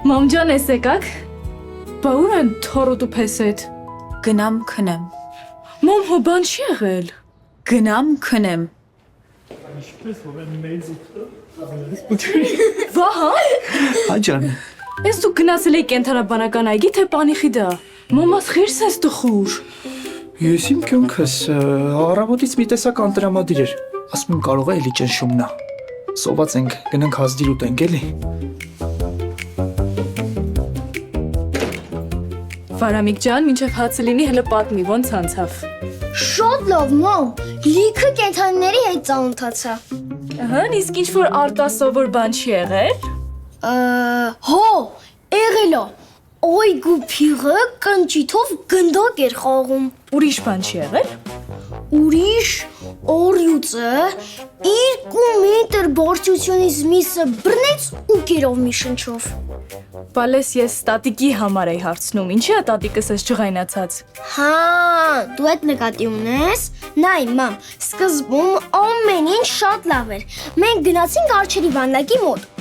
Մամ ջան, էս եկաք։ Բա ուր են թորոտ ու փեսետ։ Գնամ քնեմ։ Մամ, հո բան չի եղել։ Գնամ քնեմ։ Վահա, Աջան, ես դու գնացել եք կենթանաբանական այգի, թե պանիխի դա։ Մամաս խիրս ես տխուր։ ես իմ կյանքս առավոտից մի տեսակ անտրամադիր էր։ Ասում եմ կարող է էլի ճնշումն է։ Սոված ենք, գնանք հազդիր ուտենք էլի։ Վարամիկ ջան, մինչև հացը լինի հələ պատմի, ոնց անցավ։ Շատ լավ, մամ։ Լիքը կենդանիների հետ ծանոթացա։ Ահա, իսկ ինչ որ արտասովոր բան չի եղել։ Հո, եղել է։ Այգու փիղը կնճիթով գնդակ էր խաղում։ Ուրիշ բան չի եղել։ Ուրիշ օրյուծը 2 մետր բարձրությունից միսը բռնեց ու կերով մի շնչով։ Բալես ես տատիկի համար էի հարցնում, ինչի է տատիկս ես ջղայնացած։ Հա, դու այդ նկատի ունես։ Նայ, մամ, սկզբում ամեն ինչ շատ լավ էր։ Մենք գնացինք արջերի վաննակի մոտ։